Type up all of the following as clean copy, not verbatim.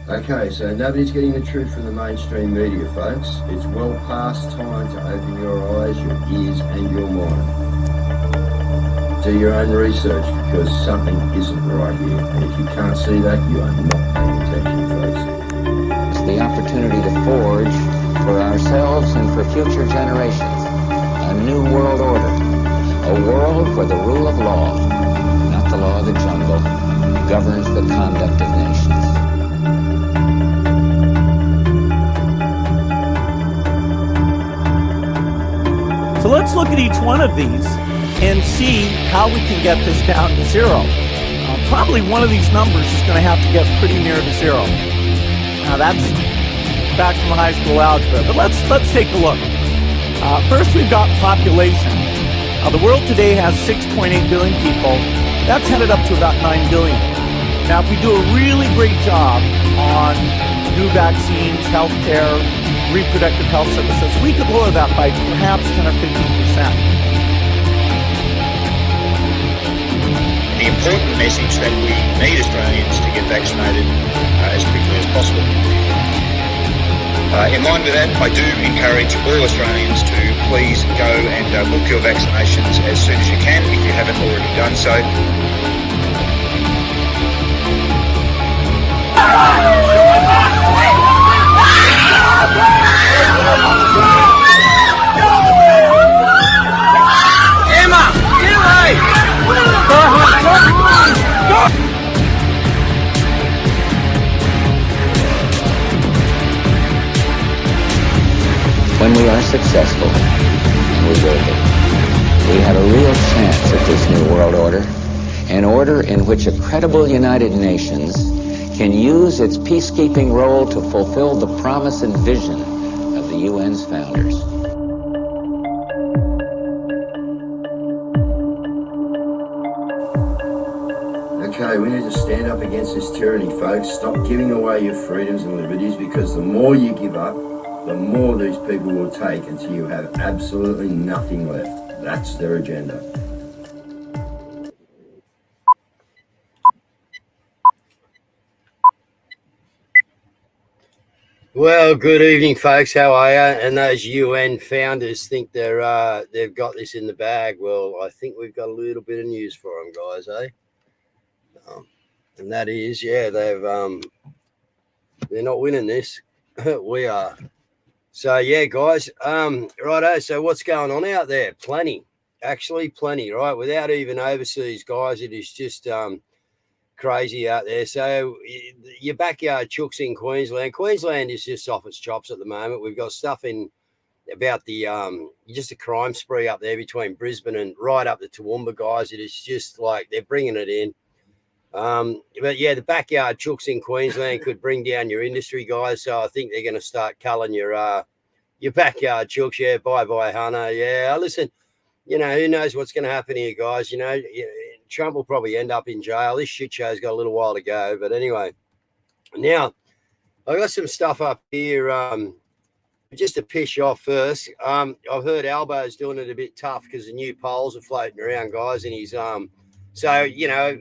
Okay, so nobody's getting the truth from the mainstream media, folks. It's well past time to open your eyes, your ears, and your mind. Do your own research because something isn't right here. And if you can't see that, you are not paying attention, folks. It's the opportunity to forge for ourselves and for future generations a new world order. A world where the rule of law, not the law of the jungle, governs the conduct of nations. So let's look at each one of these and see how we can get this down to zero. Probably one of these numbers is going to have to get pretty near to zero. Now that's back from high school algebra, but let's take a look. First, we've got population. The world today has 6.8 billion people. That's headed up to about 9 billion. Now, if we do a really great job on new vaccines, healthcare, reproductive health services, we could lower that by perhaps 10 or 15%. The important message that we need Australians to get vaccinated as quickly as possible. In line with that, I do encourage all Australians to please go and book your vaccinations as soon as you can if you haven't already done so. Emma, get away! When we are successful, and we will be, we have a real chance at this new world order, an order in which a credible United Nations can use its peacekeeping role to fulfill the promise and vision of the UN's founders. Okay, we need to stand up against this tyranny, folks. Stop giving away your freedoms and liberties, because the more you give up, the more these people will take until you have absolutely nothing left. That's their agenda. Well, good evening, folks. How are you? And those UN founders think they've got this in the bag. Well, I think we've got a little bit of news for them, guys, eh? And that is, yeah, they're not winning this. We are. So yeah, guys. Righto. So what's going on out there? Plenty, actually, plenty. Right, without even overseas guys, it is just crazy out there. So your backyard chooks in Queensland. Queensland is just off its chops at the moment. We've got stuff in about the just a crime spree up there between Brisbane and right up the Toowoomba, guys. It is just like they're bringing it in. But yeah, the backyard chooks in Queensland could bring down your industry, guys. So I think they're going to start culling your backyard chooks. Yeah, bye, Hunter. Yeah, listen, you know, who knows what's going to happen here, guys. You know, Trump will probably end up in jail. This shit show's got a little while to go. But anyway, now I got some stuff up here just to piss you off first. I've heard Albo's doing it a bit tough because the new polls are floating around, guys, and he's so you know.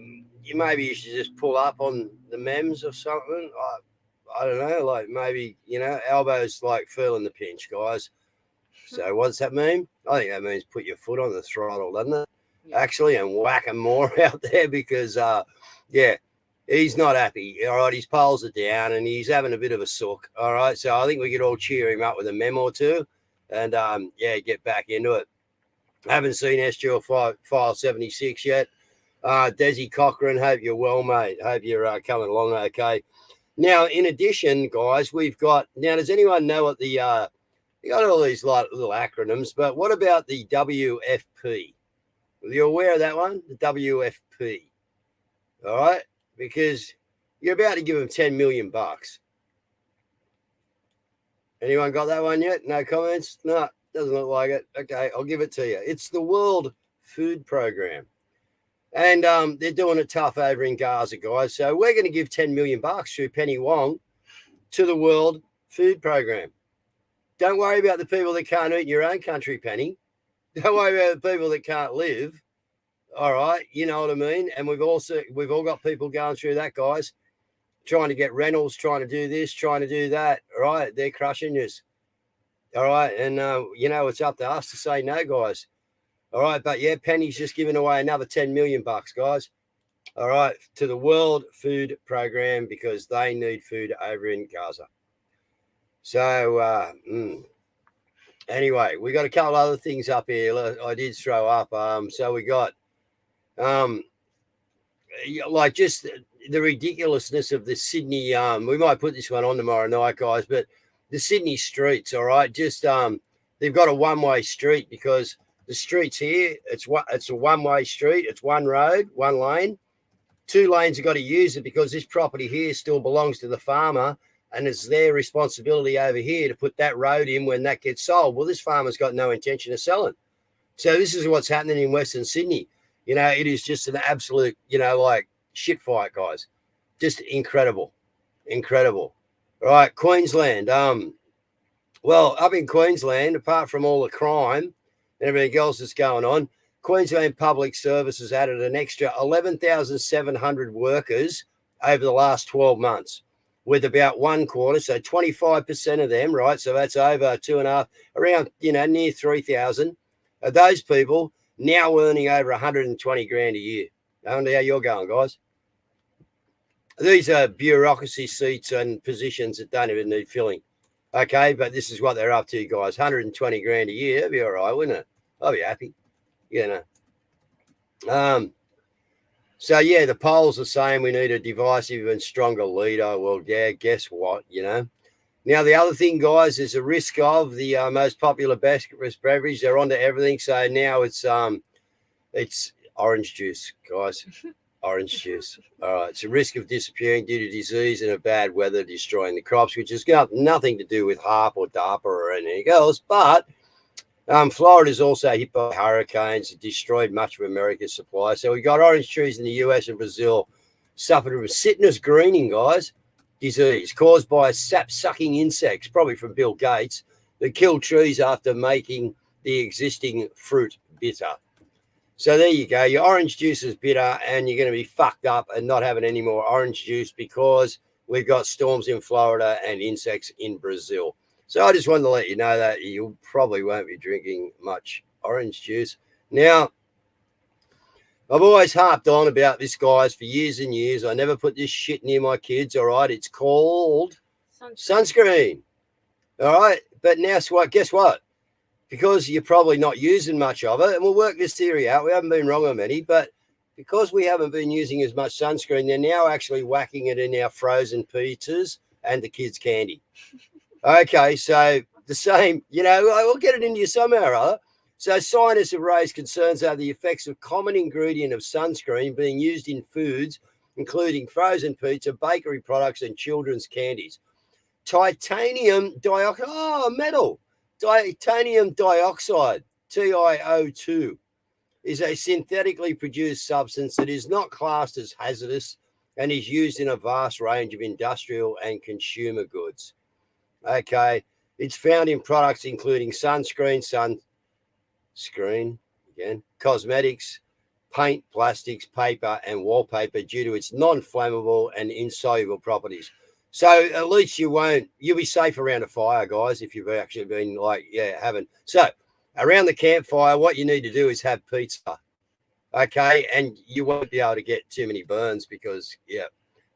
Maybe you should just pull up on the memes or something. I don't know, like maybe, you know, Albo's like feeling the pinch, guys. So what does that mean? I think that means put your foot on the throttle, doesn't it? Yeah. Actually, and whack him more out there because, yeah, he's not happy. All right, his polls are down and he's having a bit of a sook. All right, so I think we could all cheer him up with a meme or two and, yeah, get back into it. I haven't seen SGL File 76 yet. Desi Cochran, hope you're well, mate. Hope you're coming along okay. Now, in addition, guys, we've got, now, does anyone know what the, you got all these like little acronyms, but what about the WFP? Are you aware of that one? The WFP. All right? Because you're about to give them 10 million bucks. Anyone got that one yet? No comments? No, doesn't look like it. Okay, I'll give it to you. It's the World Food Program. And they're doing it tough over in Gaza, guys. So we're going to give 10 million bucks through Penny Wong to the World Food Program. Don't worry about the people that can't eat in your own country, Penny. Don't worry about the people that can't live. All right, you know what I mean? And we've all got people going through that, guys. trying to get rentals, trying to do this, trying to do that. All right, they're crushing us. All right, and it's up to us to say no, guys. All right, but yeah, Penny's just giving away another 10 million bucks, guys. All right, to the World Food Program because they need food over in Gaza. So anyway, we got a couple other things up here. I did throw up. So we got like just the ridiculousness of the Sydney. We might put this one on tomorrow night, guys, but the Sydney streets. All right, just they've got a one-way street because the streets here. It's a one-way street. It's one road, one lane. 2 lanes have got to use it because this property here still belongs to the farmer and it's their responsibility over here to put that road in when that gets sold. Well, this farmer's got no intention of selling. So this is what's happening in Western Sydney. It is just an absolute, like shit fight, guys. Just incredible. Incredible. All right, Queensland. Well, up in Queensland, apart from all the crime and everything else that's going on, Queensland Public Services added an extra 11,700 workers over the last 12 months, with about 1/4, so 25% of them, right? So that's over 2.5, around, near 3,000 of those people now earning over 120 grand a year. I wonder how you're going, guys. These are bureaucracy seats and positions that don't even need filling. Okay, but this is what they're up to, guys. 120 grand a year. That'd be all right, wouldn't it? I'll be happy. So yeah, the polls are saying we need a divisive and stronger leader. Well, yeah, guess what? Now the other thing, guys, is the risk of the most popular beverage. They're onto everything. So now it's orange juice, guys. Orange juice. All right. It's a risk of disappearing due to disease and a bad weather destroying the crops, which has got nothing to do with HARP or DARPA or anything else, but Florida is also hit by hurricanes that destroyed much of America's supply. So we got orange trees in the US and Brazil suffered from cytinous greening, guys, disease caused by sap-sucking insects, probably from Bill Gates, that kill trees after making the existing fruit bitter. So there you go. Your orange juice is bitter and you're going to be fucked up and not having any more orange juice because we've got storms in Florida and insects in Brazil. So I just wanted to let you know that you probably won't be drinking much orange juice. Now, I've always harped on about this, guys, for years and years. I never put this shit near my kids, all right? It's called sunscreen, all right? But now, guess what? Because you're probably not using much of it, and we'll work this theory out. We haven't been wrong on many, but because we haven't been using as much sunscreen, they're now actually whacking it in our frozen pizzas and the kids' candy. Okay, so the same, we'll get it into you somehow, right? So scientists have raised concerns over the effects of common ingredient of sunscreen being used in foods, including frozen pizza, bakery products, and children's candies. Titanium dioxide, metal. Titanium dioxide, TiO2, is a synthetically produced substance that is not classed as hazardous and is used in a vast range of industrial and consumer goods. Okay, it's found in products including sunscreen, cosmetics, paint, plastics, paper, and wallpaper due to its non-flammable and insoluble properties. So at least you'll be safe around a fire, guys, if you've actually been having. So around the campfire, what you need to do is have pizza. Okay, and you won't be able to get too many burns because,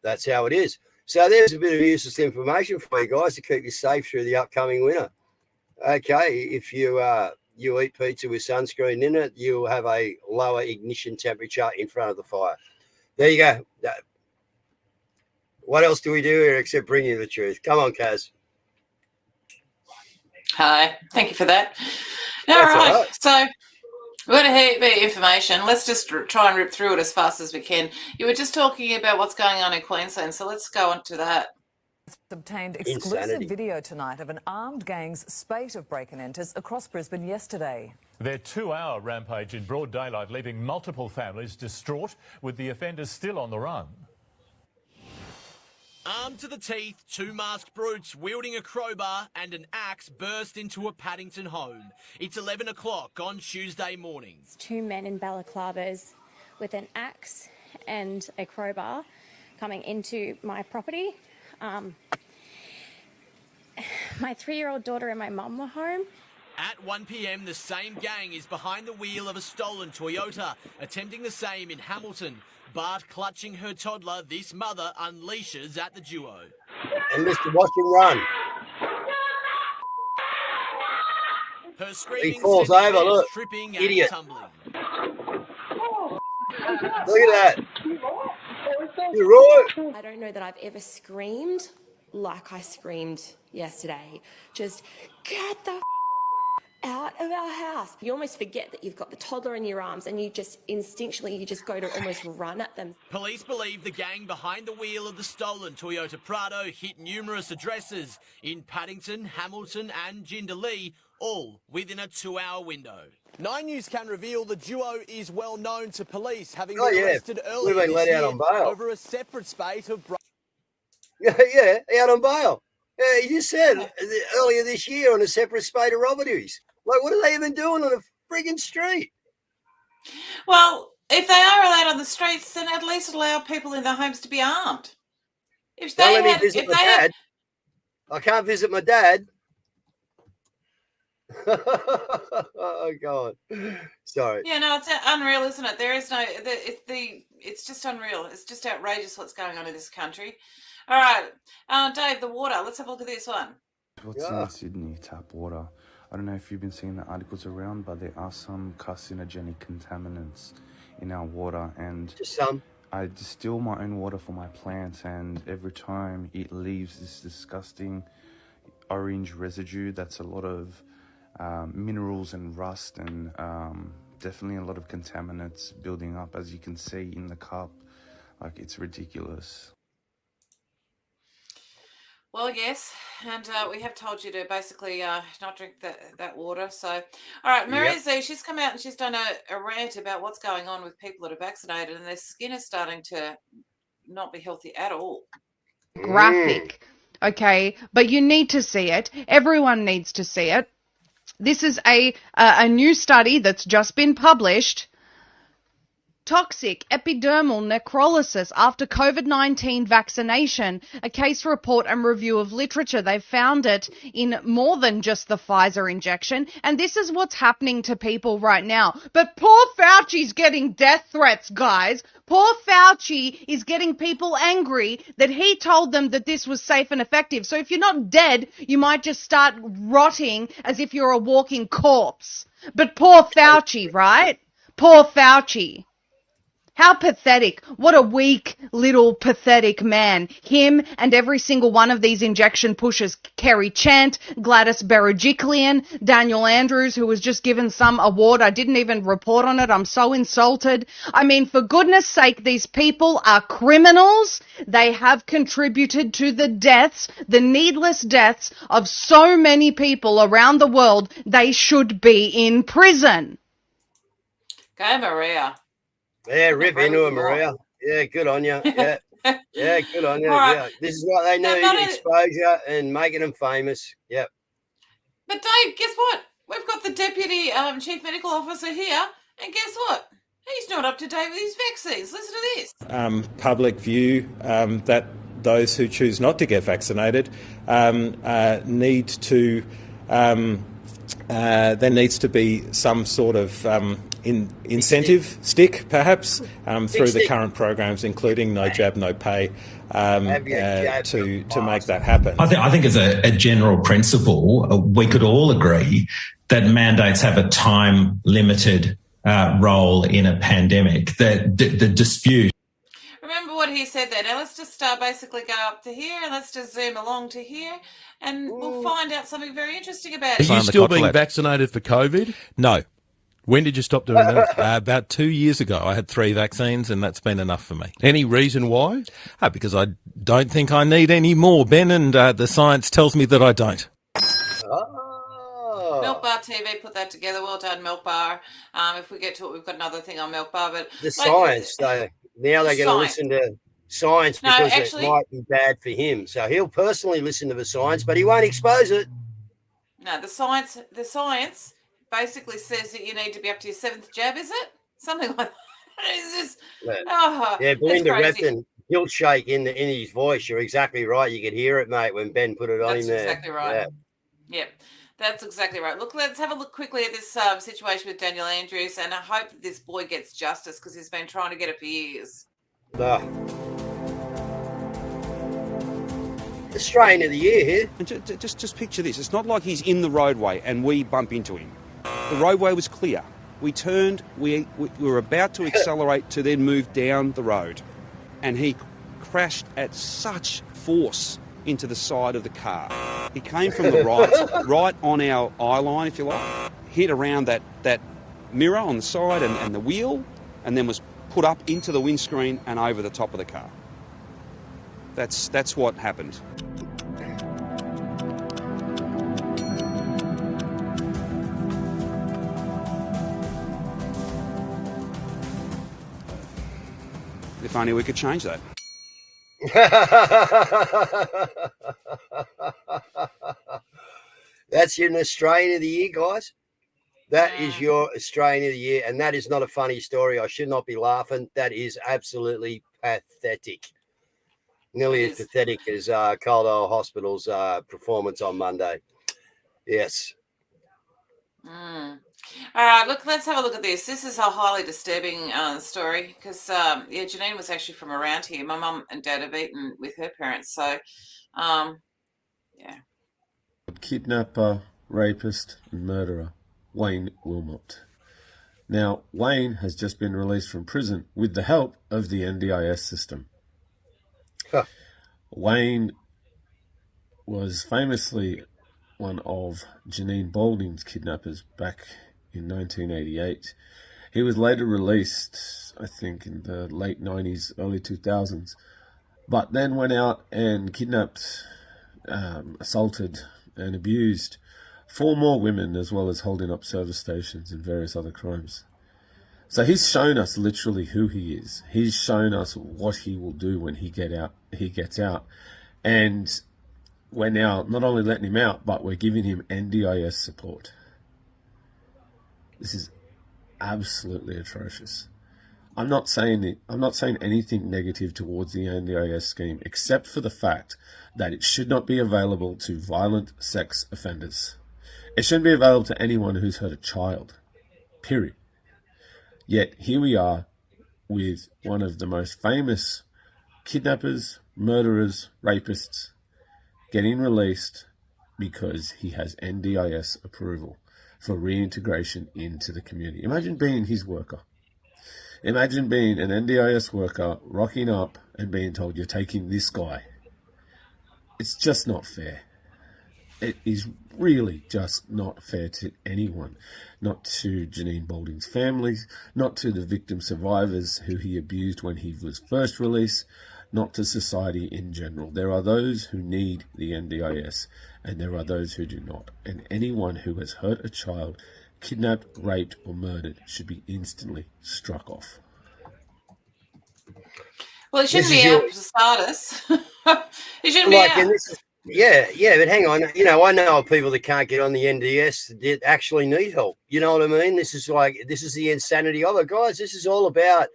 that's how it is. So there's a bit of useless information for you guys to keep you safe through the upcoming winter. Okay, if you eat pizza with sunscreen in it, you'll have a lower ignition temperature in front of the fire. There you go. What else do we do here except bring you the truth? Come on, Cazz. Hi, thank you for that. All right, so we've got a heap of information. Let's just try and rip through it as fast as we can. You were just talking about what's going on in Queensland, so let's go on to that. Obtained exclusive video tonight of an armed gang's spate of break-and-enters across Brisbane yesterday. Their 2-hour rampage in broad daylight, leaving multiple families distraught, with the offenders still on the run. Armed to the teeth, 2 masked brutes wielding a crowbar and an axe burst into a Paddington home. It's 11 o'clock on Tuesday morning. 2 men in balaclavas with an axe and a crowbar coming into my property. My 3-year-old daughter and my mum were home. At 1 p.m, the same gang is behind the wheel of a stolen Toyota, attempting the same in Hamilton. But clutching her toddler, this mother unleashes at the duo. And Mr. Watch him run. Her screaming, he falls over, look. tripping Idiot. and tumbling. Look at that. You're right. I don't know that I've ever screamed like I screamed yesterday. Just get the out of our house. You almost forget that you've got the toddler in your arms and you just instinctually go to almost run at them. Police believe the gang behind the wheel of the stolen Toyota Prado hit numerous addresses in Paddington, Hamilton and Jindalee, all within a 2-hour window. 9 News can reveal the duo is well known to police, having been arrested earlier been let this out year on bail. over a separate spate of... Yeah, out on bail. Yeah, you said earlier this year on a separate spate of robberies. Like, what are they even doing on a friggin' street? Well, if they are allowed on the streets, then at least allow people in their homes to be armed. If they Don't let me had, visit if my they dad. had, I can't visit my dad. Oh God, sorry. yeah, no, it's unreal, isn't it? There is no, it's just unreal. It's just outrageous what's going on in this country. All right, Dave, the water. Let's have a look at this one. What's in Sydney, tap water? I don't know if you've been seeing the articles around, but there are some carcinogenic contaminants in our water, and just some. I distill my own water for my plants, and every time it leaves this disgusting orange residue that's a lot of minerals and rust, and definitely a lot of contaminants building up, as you can see in the cup. Like, it's ridiculous. Well, yes, and we have told you to basically not drink that water. So, all right, Maria Z, she's come out and she's done a rant about what's going on with people that are vaccinated, and their skin is starting to not be healthy at all. Graphic, okay, but you need to see it. Everyone needs to see it. This is a new study that's just been published. Toxic epidermal necrolysis after COVID-19 vaccination, a case report and review of literature. They've found it in more than just the Pfizer injection, and this is what's happening to people right now. But poor Fauci's getting death threats, guys. Poor Fauci is getting people angry that he told them that this was safe and effective. So if you're not dead, you might just start rotting as if you're a walking corpse. But poor Fauci, right? Poor Fauci. How pathetic. What a weak, little, pathetic man. Him and every single one of these injection pushers. Kerry Chant, Gladys Berejiklian, Daniel Andrews, who was just given some award. I didn't even report on it. I'm so insulted. I mean, for goodness sake, these people are criminals. They have contributed to the deaths, the needless deaths of so many people around the world. They should be in prison. Go, Maria. Yeah, rip into it, Maria. Yeah, good on you. Yeah, yeah, good on you. Right. Yeah, this is what they need: exposure and making them famous. Yep. But Dave, guess what? We've got the deputy chief medical officer here, and guess what? He's not up to date with his vaccines. Listen to this. Public view that those who choose not to get vaccinated need to. There needs to be some sort of incentive stick, perhaps, through the current programs, including No Jab, No Pay, to make that happen. I think as a general principle, we could all agree that mandates have a time-limited role in a pandemic. The dispute. Remember what he said there. Now let's just basically go up to here and let's just zoom along to here and we'll find out something very interesting about it. Are you still being vaccinated for COVID? No. When did you stop doing that? About 2 years ago. I had 3 vaccines and that's been enough for me. Any reason why? Because I don't think I need any more, Ben, and the science tells me that I don't. Milk Bar TV put that together. Well done, Milk Bar. If we get to it, we've got another thing on Milk Bar. But the science, now they're going to listen to science because it might be bad for him. So he'll personally listen to the science, but he won't expose it. No, the science basically says that you need to be up to your 7th jab, is it? Something like that. It's just, Belinda Repton guilt shake in his voice. You're exactly right. You could hear it, mate, when Ben put it on him there. That's exactly right. Yeah. Yep, that's exactly right. Look, let's have a look quickly at this situation with Daniel Andrews, and I hope that this boy gets justice because he's been trying to get it for years. The strain of the year here. And just picture this. It's not like he's in the roadway and we bump into him. The roadway was clear. We turned, we were about to accelerate to then move down the road. And he crashed at such force into the side of the car. He came from the right on our eye line, if you like, hit around that mirror on the side and the wheel, and then was put up into the windscreen and over the top of the car. That's what happened. If only we could change that. That's your Australian of the year, guys. That is your Australian of the year, and that is not a funny story. I should not be laughing. That is absolutely pathetic. Nearly as pathetic as Caldwell Hospital's performance on Monday. Yes. All right, look, let's have a look at this. This is a highly disturbing story because, Janine was actually from around here. My mum and dad have eaten with her parents, so, yeah. Kidnapper, rapist, and murderer, Wayne Wilmot. Now, Wayne has just been released from prison with the help of the NDIS system. Huh. Wayne was famously one of Janine Balding's kidnappers back in 1988. He was later released, I think, in the late 90s, early 2000s, but then went out and kidnapped, assaulted and abused 4 more women, as well as holding up service stations and various other crimes. So he's shown us literally who he is. He's shown us what he will do when he gets out. And we're now not only letting him out, but we're giving him NDIS support. This is absolutely atrocious. I'm not saying anything negative towards the NDIS scheme, except for the fact that it should not be available to violent sex offenders. It shouldn't be available to anyone who's hurt a child. Period. Yet here we are with one of the most famous kidnappers, murderers, rapists getting released because he has NDIS approval for reintegration into the community. Imagine being his worker. Imagine being an NDIS worker, rocking up and being told you're taking this guy. It's just not fair. It is really just not fair to anyone. Not to Janine Balding's family, not to the victim survivors who he abused when he was first released, not to society in general. There are those who need the NDIS, and there are those who do not. And anyone who has hurt a child, kidnapped, raped, or murdered should be instantly struck off. Well, it shouldn't be out for starters. It shouldn't be out. Yeah, but hang on. You know, I know of people that can't get on the NDS that actually need help. You know what I mean? This is the insanity of it, guys. This is all about,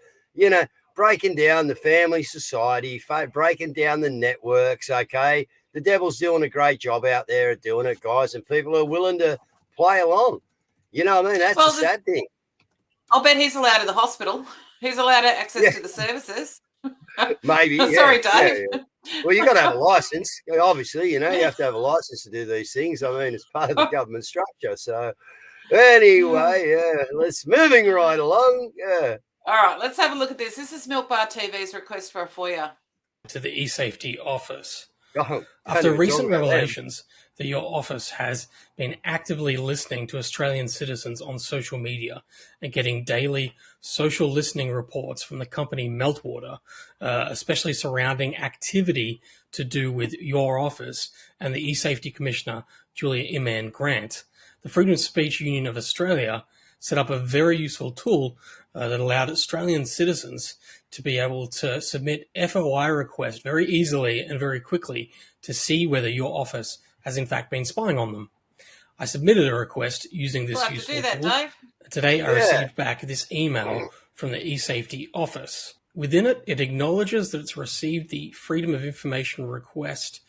breaking down the family society, breaking down the networks, okay? The devil's doing a great job out there at doing it, guys, and people are willing to play along. You know what I mean? That's the sad thing. I'll bet he's allowed in the hospital. He's allowed access to the services. Maybe. Sorry, Dave. Yeah. Well, you got to have a license. Obviously, you have to have a license to do these things. I mean, it's part of the government structure. So anyway, let's moving right along. Yeah. All right, let's have a look at this. This is Milk Bar TV's request for a FOIA. To the eSafety office. Oh, after recent revelations that your office has been actively listening to Australian citizens on social media and getting daily social listening reports from the company Meltwater, especially surrounding activity to do with your office and the eSafety Commissioner, Julia Iman Grant, the Freedom of Speech Union of Australia set up a very useful tool that allowed Australian citizens to be able to submit FOI requests very easily and very quickly to see whether your office has in fact been spying on them. I submitted a request using this useful tool. Dave. Today I received back this email from the eSafety office. Within it, it acknowledges that it's received the Freedom of Information request,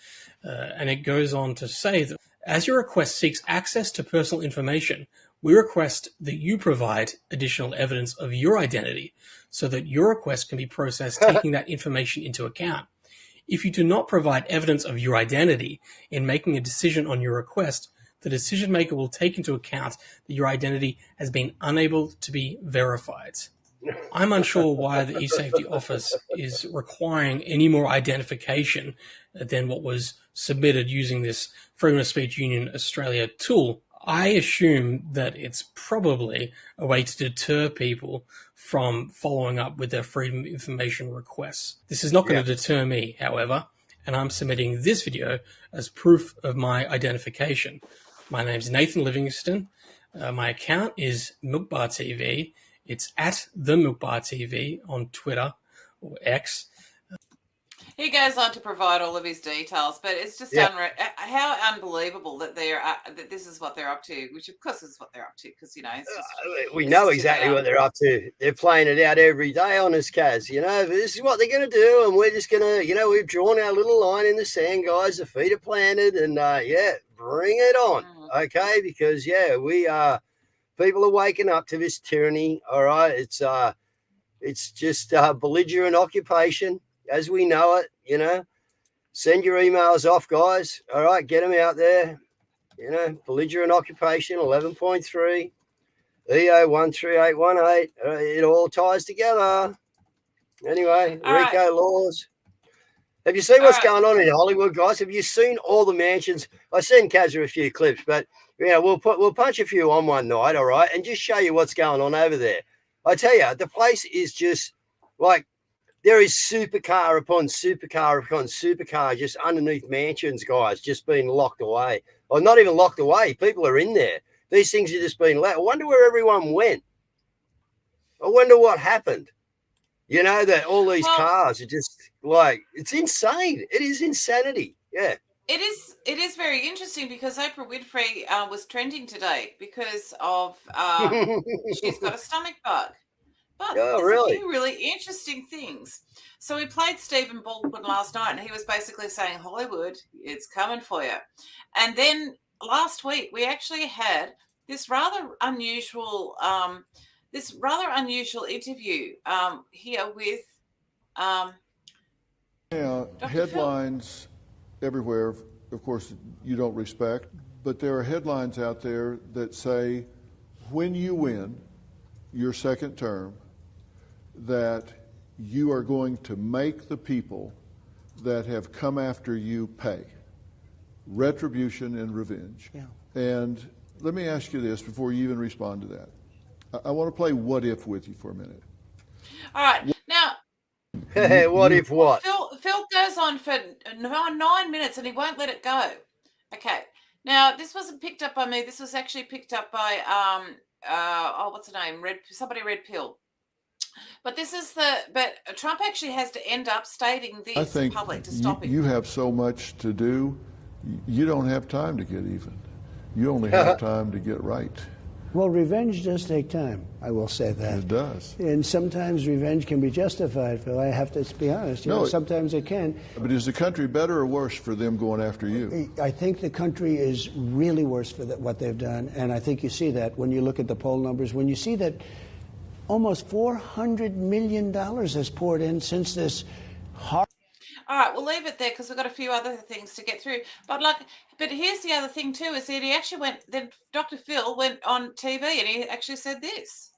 and it goes on to say that as your request seeks access to personal information, we request that you provide additional evidence of your identity so that your request can be processed taking that information into account. If you do not provide evidence of your identity in making a decision on your request, the decision maker will take into account that your identity has been unable to be verified. I'm unsure why the eSafety Office is requiring any more identification than what was submitted using this Freedom of Speech Union Australia tool. I assume that it's probably a way to deter people from following up with their Freedom of Information requests. This is not going to deter me, however, and I'm submitting this video as proof of my identification. My name's Nathan Livingston. My account is Milkbar TV. It's at the Milkbar TV on Twitter or X. He goes on to provide all of his details, but it's just how unbelievable that that this is what they're up to, which of course is what they're up to, because it's just, we know exactly what they're up to. They're playing it out every day on us, Caz. This is what they're going to do, and we're just going to, we've drawn our little line in the sand, guys. The feet are planted, and bring it on, okay? Because we are. People are waking up to this tyranny. All right, it's just belligerent occupation as we know it. Send your emails off, guys. All right, get them out there. Belligerent occupation 11.3, EO 13818. It all ties together. Anyway, RICO laws. Have you seen what's going on in Hollywood, guys? Have you seen all the mansions? I sent Kazza a few clips, but we'll punch a few on one night, all right, and just show you what's going on over there. I tell you, the place is just like there is supercar upon supercar upon supercar just underneath mansions, guys, just being locked away. Or not even locked away. People are in there. These things are just being let. I wonder where everyone went. I wonder what happened. That all these cars are just like, it's insane. It is insanity. Yeah. It is very interesting because Oprah Winfrey was trending today because of she's got a stomach bug. But there's a few really interesting things. So we played Stephen Baldwin last night, and he was basically saying, Hollywood, it's coming for you. And then last week we actually had this rather unusual interview here with headlines everywhere, of course, you don't respect, but there are headlines out there that say, when you win your second term, that you are going to make the people that have come after you pay. Retribution and revenge. Yeah. And let me ask you this before you even respond to that. I want to play what if with you for a minute. All right. Now, what if what? Phil goes on for 9 minutes and he won't let it go. Okay. Now, this wasn't picked up by me. This was actually picked up by what's her name? Somebody Red Pill. But Trump actually has to end up stating this in public to stop it. You have so much to do, you don't have time to get even. You only have time to get right. Well, revenge does take time, I will say that. It does. And sometimes revenge can be justified, Phil. I have to be honest. Sometimes it can. But is the country better or worse for them going after you? I think the country is really worse for what they've done, and I think you see that when you look at the poll numbers, when you see that almost $400 million has poured in since this hard... All right, we'll leave it there because we've got a few other things to get through. But here's the other thing too, is that he actually Dr. Phil went on TV and he actually said this.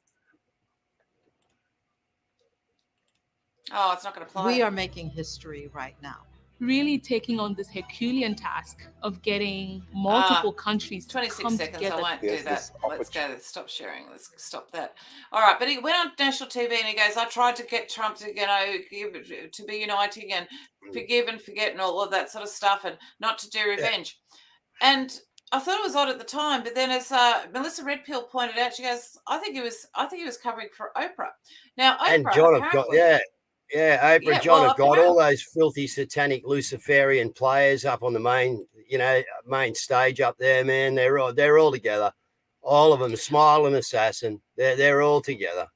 Oh, it's not going to play. We are making history right now. Really taking on this Herculean task of getting multiple countries to 26 come together. together. I won't do that. Let's go. Stop sharing. Let's stop that. All right. But he went on national TV and he goes, I tried to get Trump to, to be uniting and forgive and forget and all of that sort of stuff and not to do revenge. Yeah. And I thought it was odd at the time, but then as Melissa Redpill pointed out, she goes, I think he was covering for Oprah. Now, Oprah, and John have got, Oprah and John have got all those filthy, satanic, Luciferian players up on the main stage up there, man. They're all together. All of them, Smile and Assassin. They're all together.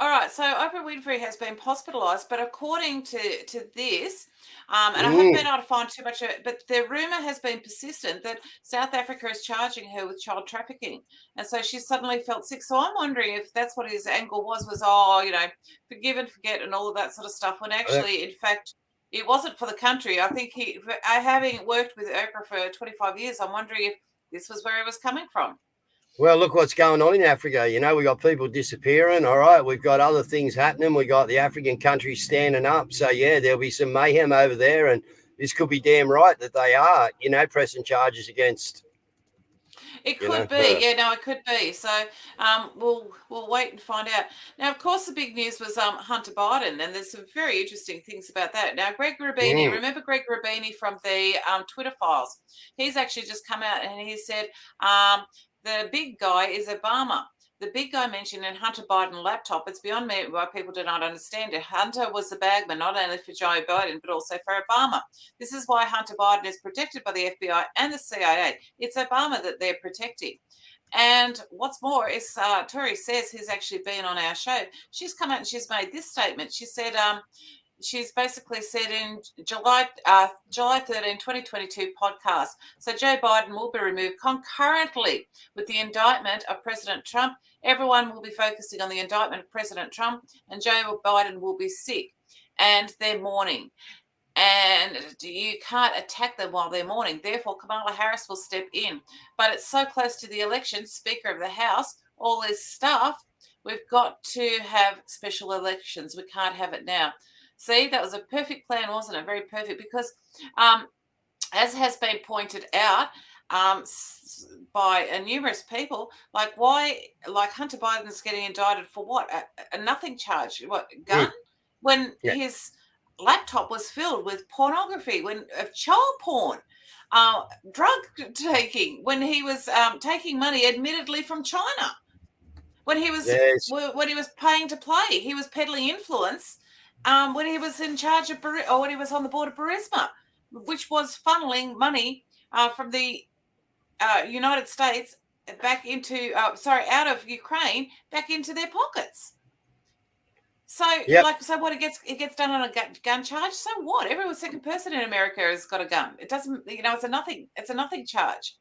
All right, so Oprah Winfrey has been hospitalised, but according to this, and I haven't been able to find too much of it, but the rumour has been persistent that South Africa is charging her with child trafficking. And so she suddenly felt sick. So I'm wondering if that's what his angle was, forgive and forget and all of that sort of stuff, when actually, in fact, it wasn't for the country. I think having worked with Oprah for 25 years, I'm wondering if this was where he was coming from. Well, look what's going on in Africa. We got people disappearing. All right. We've got other things happening. We got the African countries standing up. So, yeah, there'll be some mayhem over there. And this could be damn right that they are, pressing charges against. It could be. Yeah, no, it could be. So we'll wait and find out. Now, of course, the big news was Hunter Biden. And there's some very interesting things about that. Now, Greg Rubini, remember Greg Rubini from the Twitter files? He's actually just come out and he said, the big guy is Obama. The big guy mentioned in Hunter Biden laptop, it's beyond me why people do not understand it. Hunter was the bagman, not only for Joe Biden, but also for Obama. This is why Hunter Biden is protected by the FBI and the CIA. It's Obama that they're protecting. And what's more is Tori says, who's actually been on our show, she's come out and she's made this statement. She said, she's basically said in July 13, 2022 podcast, so Joe Biden will be removed concurrently with the indictment of President Trump. Everyone will be focusing on the indictment of President Trump, and Joe Biden will be sick, and they're mourning. And you can't attack them while they're mourning. Therefore, Kamala Harris will step in. But it's so close to the election, Speaker of the House, all this stuff, we've got to have special elections. We can't have it now. See, that was a perfect plan, wasn't it? Very perfect, because as has been pointed out by numerous people, like Hunter Biden's getting indicted for what? A nothing charge, what, gun? When his laptop was filled with pornography, of child porn, drug taking, when he was taking money admittedly from China, when he was paying to play, he was peddling influence. When he was in charge of when he was on the board of Burisma, which was funneling money from the United States back into, out of Ukraine back into their pockets. So, so what? It gets done on a gun charge. So what? Every second person in America has got a gun. It doesn't, it's a nothing charge.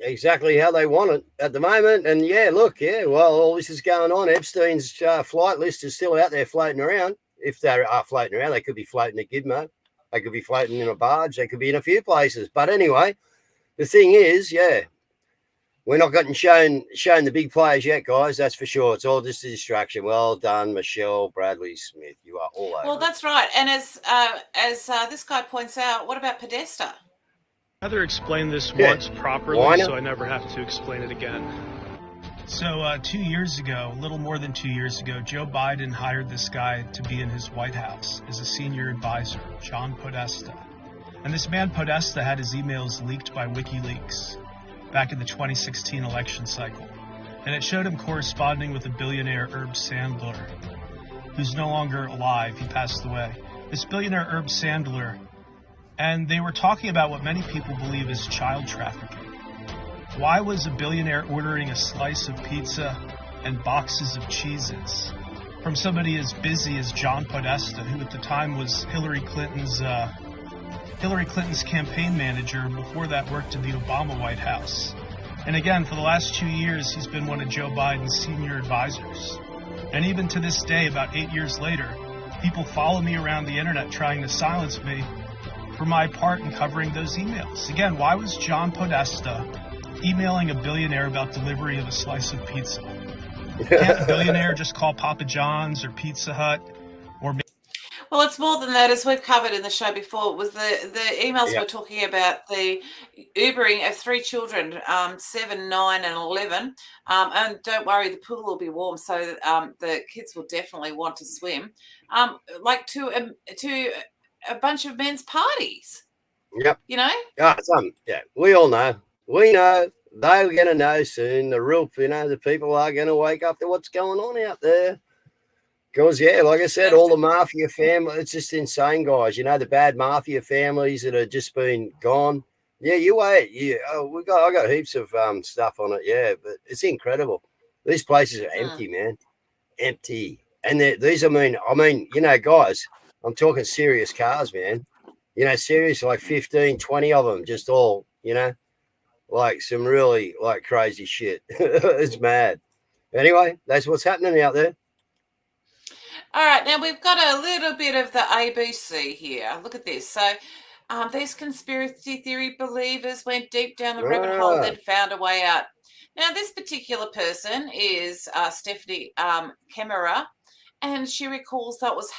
Exactly how they want it at the moment. And well, all this is going on. Epstein's flight list is still out there floating around. If they are floating around, they could be floating at Gizmo. They could be floating in a barge. They could be in a few places. But anyway, the thing is, we're not getting shown the big players yet, guys. That's for sure. It's all just a distraction. Well done, Michelle Bradley Smith. You are all over. Well, that's right. And as this guy points out, what about Podesta? I'd rather explain this once properly so I never have to explain it again. So 2 years ago, a little more than 2 years ago, Joe Biden hired this guy to be in his White House as a senior advisor, John Podesta. And this man Podesta had his emails leaked by WikiLeaks back in the 2016 election cycle. And it showed him corresponding with a billionaire, Herb Sandler, who's no longer alive. He passed away. This billionaire, Herb Sandler, and they were talking about what many people believe is child trafficking. Why was a billionaire ordering a slice of pizza and boxes of Cheez-Its from somebody as busy as John Podesta, who at the time was Hillary Clinton's campaign manager, and before that worked in the Obama White House? And again, for the last 2 years, he's been one of Joe Biden's senior advisors. And even to this day, about 8 years later, people follow me around the internet trying to silence me for my part in covering those emails. Again, why was John Podesta emailing a billionaire about delivery of a slice of pizza? Can't a billionaire just call Papa John's or Pizza Hut? Well, it's more than that, as we've covered in the show before. It was the emails were talking about the Ubering of 3 children, 7, 9, and 11. And don't worry, the pool will be warm, so the kids will definitely want to swim. To a bunch of men's parties. Yep. We all know. We know. They're going to know soon. The people are going to wake up to what's going on out there. Because, like I said, all the mafia family, it's just insane, guys. The bad mafia families that have just been gone. Yeah, you wait. I got heaps of stuff on it, but it's incredible. These places are empty, man. empty. And these, I mean, you know, guys, I'm talking serious cars, man. You know, serious, like 15, 20 of them, just all, you know, like some really like crazy shit. It's mad. Anyway, that's what's happening out there. All right, now we've got a little bit of the ABC here. Look at this. So these conspiracy theory believers went deep down the rabbit hole, then found a way out. Now, this particular person is Stephanie Kemmerer, and she recalls that was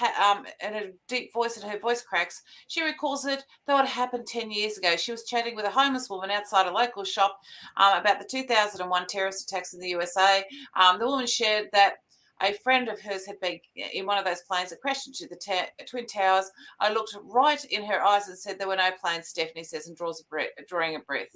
in a deep voice, and her voice cracks. She recalls it, though it happened 10 years ago. She was chatting with a homeless woman outside a local shop about the 2001 terrorist attacks in the USA. The woman shared that a friend of hers had been in one of those planes that crashed into the Twin Towers. I looked right in her eyes and said there were no planes, Stephanie says, and drawing a breath.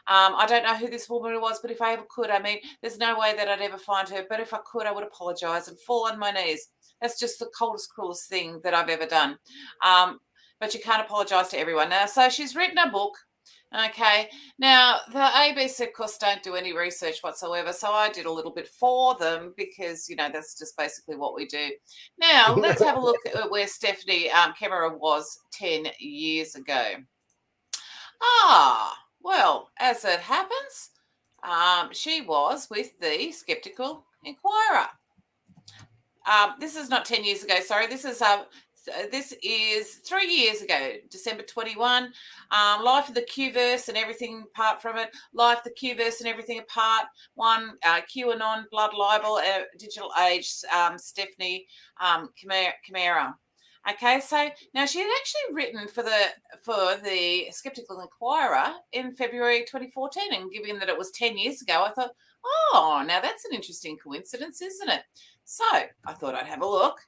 I don't know who this woman was, but if I ever could, I mean, there's no way that I'd ever find her. But if I could, I would apologise and fall on my knees. That's just the coldest, cruelest thing that I've ever done. But you can't apologise to everyone. Now, so she's written a book. Okay, now the ABC, of course, don't do any research whatsoever, so I did a little bit for them because, you know, that's just basically what we do. Now, let's have a look at where Stephanie Kemmerer was 10 years ago. Well, as it happens, she was with the Skeptical Inquirer. This is not 10 years ago, sorry. This is 3 years ago, December 21. Life of the Q-verse and everything apart from it. Life, the Q-verse and everything apart. One, QAnon, blood libel, digital age, Stephanie Kemmerer. Okay, so now she had actually written for the Skeptical Inquirer in February 2014, and given that it was 10 years ago, I thought, oh, now that's an interesting coincidence, isn't it? So I thought I'd have a look,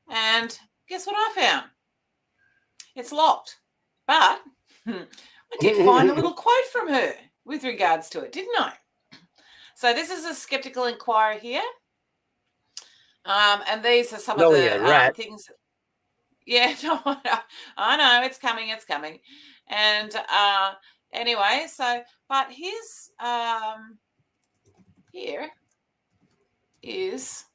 and guess what I found? It's locked, but I did find a little quote from her with regards to it, didn't I? So this is a Skeptical Inquirer here, and these are some of the things. Yeah, no, I know it's coming, and anyway, so but here's here is.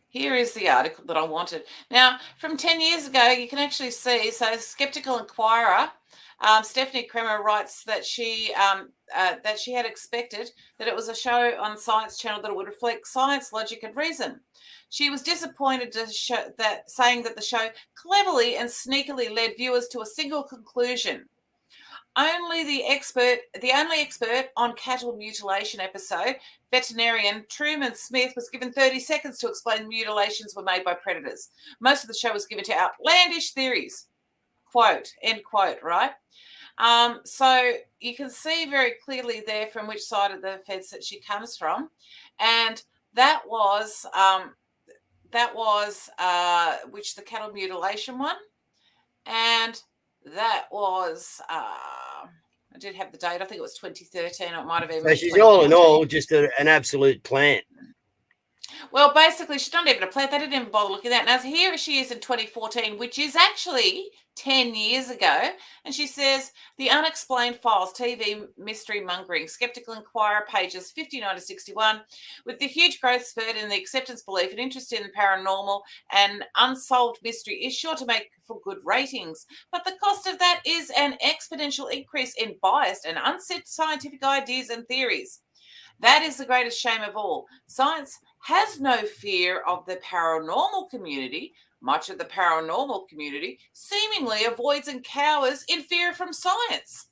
Here is the article that I wanted. Now, from 10 years ago, you can actually see, so Skeptical Inquirer, Stephanie Kemmerer writes that she had expected that it was a show on Science Channel that would reflect science, logic, and reason. She was disappointed saying that the show cleverly and sneakily led viewers to a single conclusion. The only expert on cattle mutilation episode, veterinarian Truman Smith, was given 30 seconds to explain mutilations were made by predators. Most of the show was given to outlandish theories. Quote, end quote, right? So you can see very clearly there from which side of the fence that she comes from. And that was which the cattle mutilation one. And that was, I did have the date. I think it was 2013. Or it might have even been. So she's all in all just an absolute plant. Well, basically, she's not even a plant. They didn't even bother looking at that. Now, here she is in 2014, which is actually 10 years ago. And she says, The Unexplained Files, TV Mystery Mongering, Skeptical Inquirer, pages 59 to 61. With the huge growth spurt in the acceptance belief and interest in the paranormal and unsolved mystery is sure to make for good ratings. But the cost of that is an exponential increase in biased and unset scientific ideas and theories. That is the greatest shame of all. Science has no fear of the paranormal community. Much of the paranormal community seemingly avoids and cowers in fear from science.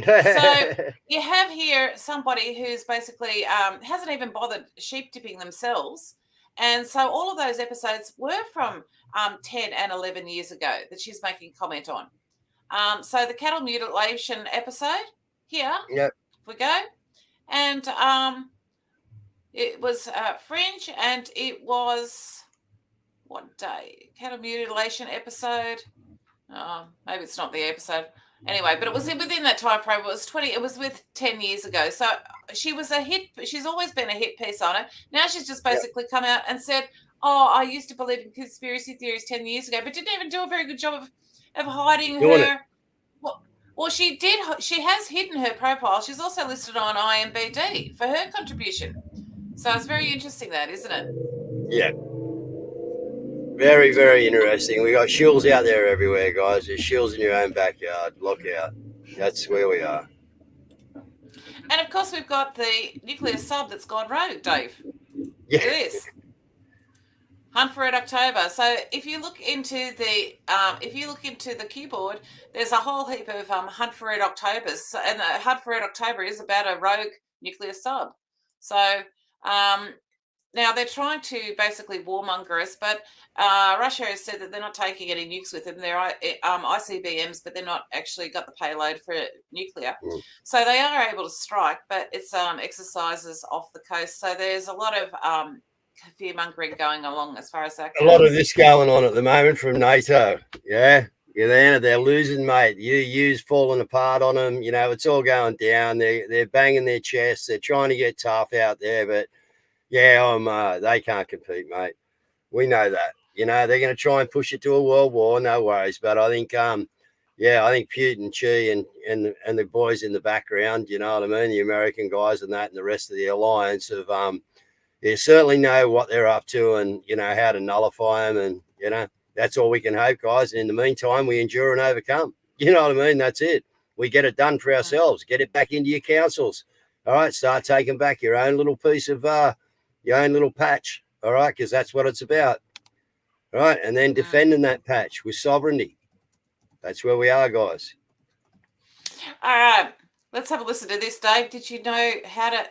So you have here somebody who's basically hasn't even bothered sheep dipping themselves. And so all of those episodes were from 10 and 11 years ago that she's making comment on. So the cattle mutilation episode here, if we go. And it was Fringe, and it was what day? Cattle mutilation episode. Maybe it's not the episode. Anyway, but it was within that time frame. It was 20. It was with 10 years ago. So she was a hit. She's always been a hit piece on it. Now she's just basically come out and said, "Oh, I used to believe in conspiracy theories 10 years ago, but didn't even do a very good job of hiding her." Well, she did. She has hidden her profile. She's also listed on IMBD for her contribution. So it's very interesting, that, isn't it? Yeah. Very, very interesting. We got shills out there everywhere, guys. There's shills in your own backyard. Look out. That's where we are. And of course, we've got the nuclear sub that's gone rogue, Dave. Yeah. Look at this. Hunt for Red October. So if you look into the keyboard, there's a whole heap of Hunt for Red Octobers, and the Hunt for Red October is about a rogue nuclear sub. So now they're trying to basically warmonger us, but Russia has said that they're not taking any nukes with them. They're ICBMs, but they're not actually got the payload for nuclear. So they are able to strike, but it's exercises off the coast. So there's a lot of fear mongering going along as far as that goes. A lot of this going on at the moment from NATO. Yeah. They're losing, mate. UU's falling apart on them. You know, it's all going down. They're banging their chests. They're trying to get tough out there, but yeah, they can't compete, mate. We know that. You know, they're going to try and push it to a world war. No worries. But I think, I think Putin, Xi, and the boys in the background, you know what I mean, the American guys and that, and the rest of the alliance have, they certainly know what they're up to, and you know how to nullify them, and you know that's all we can hope, guys. And in the meantime, we endure and overcome. You know what I mean? That's it. We get it done for ourselves. Get it back into your councils. All right, start taking back your own little piece of your own little patch. All right, because that's what it's about. All right, and then defending that patch with sovereignty. That's where we are, guys. All right, let's have a listen to this, Dave. Did you know how to?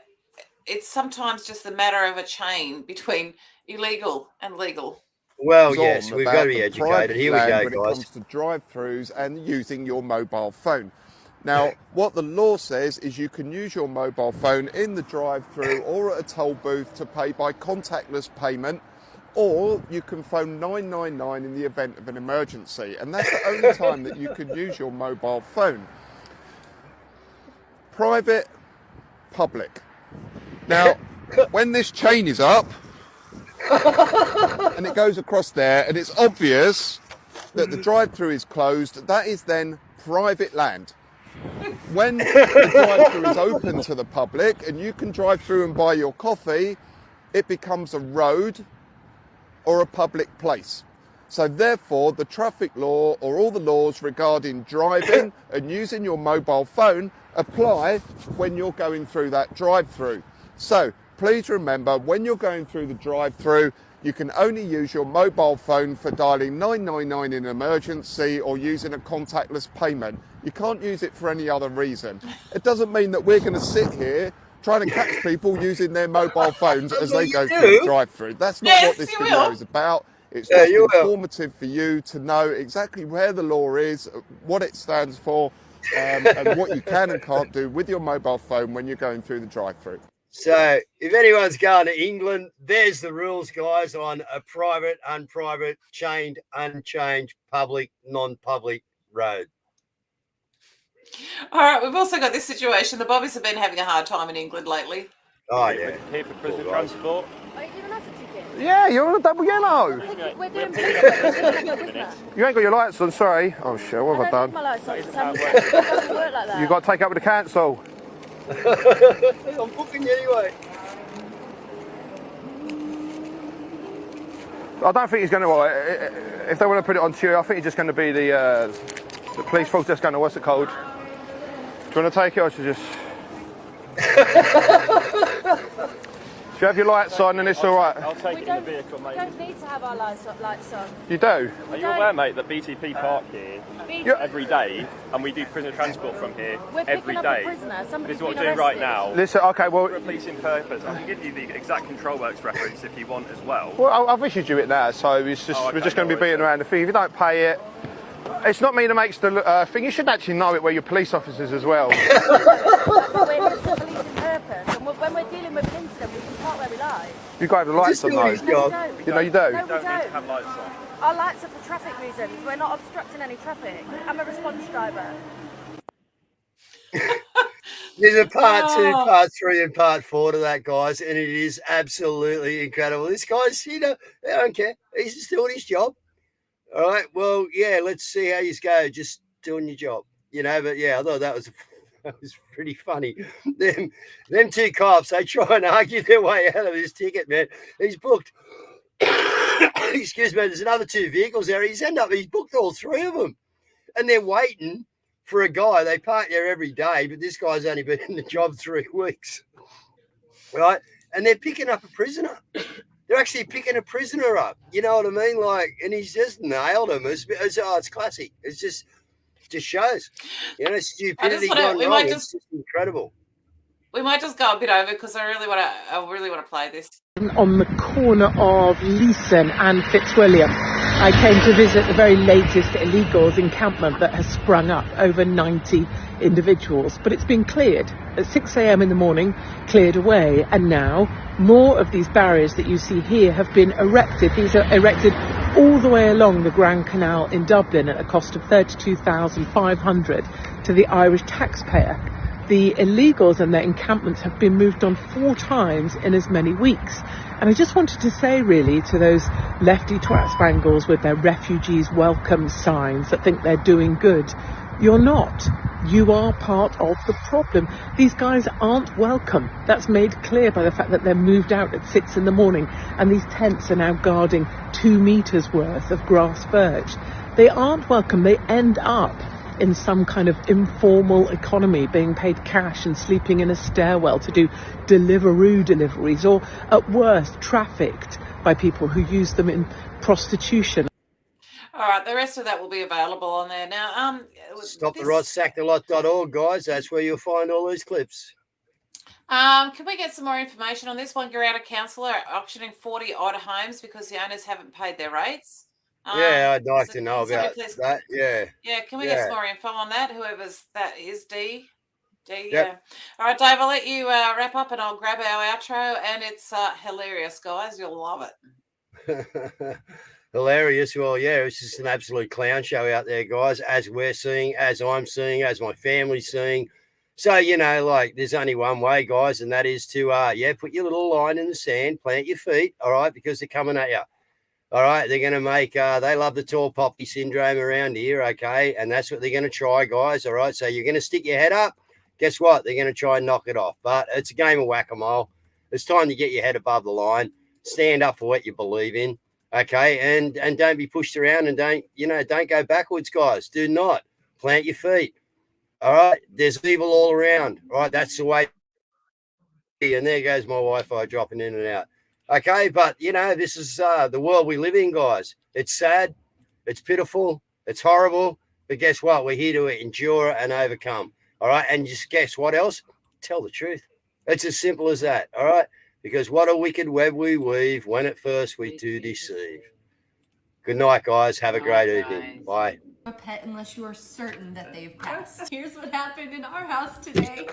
It's sometimes just a matter of a chain between illegal and legal. Well, yes, we've got to be educated. Here we go, when guys. It comes to drive-throughs and using your mobile phone. Now, what the law says is you can use your mobile phone in the drive-through or at a toll booth to pay by contactless payment, or you can phone 999 in the event of an emergency, and that's the only time that you can use your mobile phone. Private, public. Now, when this chain is up and it goes across there and it's obvious that the drive-through is closed, that is then private land. When the drive-through is open to the public and you can drive through and buy your coffee, it becomes a road or a public place. So therefore, the traffic law or all the laws regarding driving and using your mobile phone apply when you're going through that drive-through. So please remember, when you're going through the drive-through, you can only use your mobile phone for dialing 999 in an emergency or using a contactless payment. You can't use it for any other reason. It doesn't mean that we're going to sit here trying to catch people using their mobile phones as they go through the drive-through. That's not what this video is about. It's just informative for you to know exactly where the law is, what it stands for, and what you can and can't do with your mobile phone when you're going through the drive-through. So if anyone's going to England, there's the rules, guys, on a private, unprivate, chained, unchained, public, non-public road. All right, we've also got this situation. The Bobbies have been having a hard time in England lately. Oh, yeah. Here for prisoner transport. Are you giving us a ticket? Yeah, you're on a double yellow. We're doing business. You ain't got your lights on, sorry. Oh, shit, what have I done? My lights on. It doesn't work like that. You've got to take up with the council. I'm booking you anyway. I don't think he's going to, if they want to put it on to you, I think he's just going to be the police force just going to, what's it called? Do you want to take it or should you just... If you have your lights on, then it's all right. I'll take it in the vehicle, mate. We don't need to have our lights on. You do? Are you aware, mate, that BTP park here every day, and we do prisoner transport from here every day? This is what we're doing right now. Listen, okay, well... For a policing purpose. I can give you the exact control works reference if you want as well. Well, I've issued you it now, so it's just, we're just going to be beating around the thing. If you don't pay it, it's not me that makes the thing. You should actually know it where your police officers as well. We're here for policing purpose, and when we're dealing with an incident, we can park where we like. You've got to have the lights on, though. You know, you do. No, we don't. Have lights on. Our lights are for traffic reasons. We're not obstructing any traffic. I'm a response driver. There's a part 2, part 3, and part 4 to that, guys, and it is absolutely incredible. This guy's, you know, I don't care. He's just doing his job. All right, well, yeah, let's see how you go. Just doing your job. you know, but yeah, I thought that was pretty funny. Them two cops, they try and argue their way out of his ticket, man. He's booked. Excuse me. There's another 2 vehicles there. He's booked all 3 of them, and they're waiting for a guy. They park there every day, but this guy's only been in the job 3 weeks, right? And they're picking up a prisoner. They're actually picking a prisoner up. You know what I mean? Like, and he's just nailed him. It's classic. It's just shows, you know, stupidity gone wrong. It's just incredible. We might just go a bit over because I really want to play this. On the corner of Leeson and Fitzwilliam, I came to visit the very latest illegals encampment that has sprung up, over 90 individuals. But it's been cleared at 6 a.m. in the morning, cleared away, and now more of these barriers that you see here have been erected. These are erected all the way along the Grand Canal in Dublin at a cost of $32,500 to the Irish taxpayer. The illegals and their encampments have been moved on 4 times in as many weeks. And I just wanted to say, really, to those lefty twat spangles with their refugees welcome signs that think they're doing good, you're not. You are part of the problem. These guys aren't welcome. That's made clear by the fact that they're moved out at 6 in the morning and these tents are now guarding 2 meters worth of grass verge. They aren't welcome. They end up in some kind of informal economy, being paid cash and sleeping in a stairwell to do Deliveroo deliveries, or at worst trafficked by people who use them in prostitution. All right, the rest of that will be available on there now. StopTheRot.org, guys. That's where you'll find all these clips. Can we get some more information on this one? Garrett Councillor auctioning 40 odd homes because the owners haven't paid their rates. Yeah, I'd like to know about that. Yeah. Yeah, can we get some more info on that? Whoever's that is, D. Yep. Yeah. All right, Dave, I'll let you wrap up and I'll grab our outro. And it's hilarious, guys. You'll love it. Hilarious. Well, yeah, it's just an absolute clown show out there, guys, as we're seeing, as I'm seeing, as my family's seeing. So, you know, like, there's only one way, guys, and that is to, put your little line in the sand, plant your feet, all right, because they're coming at you. All right, they're going to make, they love the tall poppy syndrome around here, okay? And that's what they're going to try, guys, all right? So you're going to stick your head up. Guess what? They're going to try and knock it off. But it's a game of whack-a-mole. It's time to get your head above the line. Stand up for what you believe in, okay? And don't be pushed around and don't go backwards, guys. Do not. Plant your feet, all right? There's evil all around, all right? That's the way. And there goes my Wi-Fi dropping in and out. Okay, but, you know, this is the world we live in, guys. It's sad. It's pitiful. It's horrible. But guess what? We're here to endure and overcome. All right, and just guess what else? Tell the truth. It's as simple as that, all right? Because what a wicked web we weave when at first we do deceive. Good night, guys. Have a great evening. Bye. A pet unless you are certain that they've passed. Here's what happened in our house today.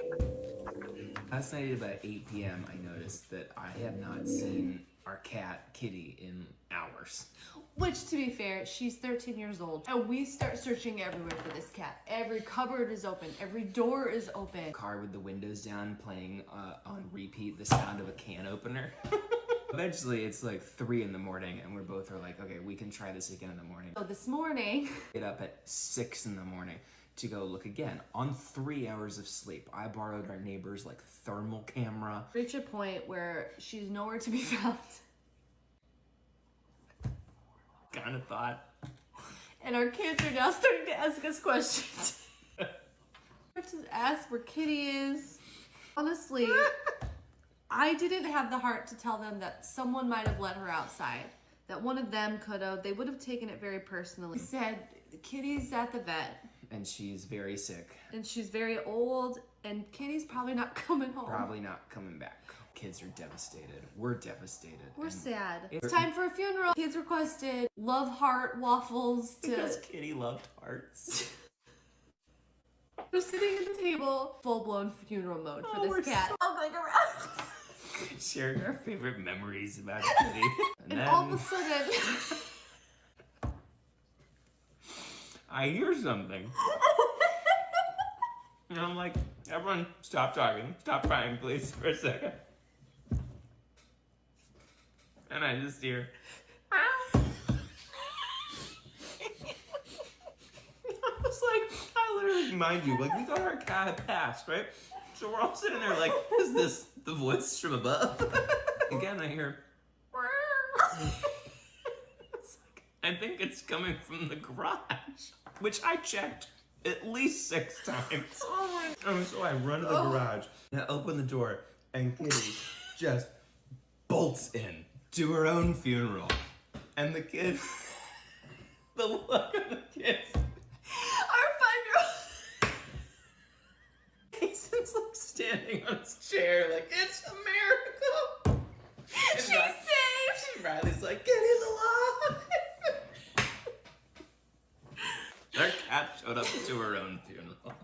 Last night at about 8 p.m., I noticed that I have not seen our cat, Kitty, in hours. Which, to be fair, she's 13 years old. And we start searching everywhere for this cat. Every cupboard is open. Every door is open. Car with the windows down, playing on repeat the sound of a can opener. Eventually, it's like 3 in the morning, and we're both like, okay, we can try this again in the morning. So this morning... Get up at 6 in the morning to go look again. On 3 hours of sleep, I borrowed our neighbor's like thermal camera. Reach a point where she's nowhere to be found. Kind of thought. And our kids are now starting to ask us questions. Just ask where Kitty is. Honestly, I didn't have the heart to tell them that someone might have let her outside. That one of them could have. They would have taken it very personally. He said, Kitty's at the vet. And she's very sick. And she's very old, and Kitty's probably not coming home. Probably not coming back. Kids are devastated. We're devastated. We're sad. It's time for a funeral. Kids requested love heart waffles to... Because Kitty loved hearts. We're sitting at the table, full-blown funeral mode for this cat. So bubbling around. Sharing our favorite memories about Kitty. And then... all of a sudden... I hear something. And I'm like, everyone stop talking. Stop crying, please, for a second. And I just hear... I was like, I literally Mind you, like, we got our cat passed, right? So we're all sitting there like, is this the voice from above? Again, I hear... I think it's coming from the garage, which I checked at least 6 times. So I run to the garage, and I open the door, and Kitty just bolts in to her own funeral. And the kid, the look on the kid, our 5-year-old, he's just like standing on his chair like, it's a miracle. She's saved. And Riley's like, Kitty's alive. Our cat showed up to her own funeral.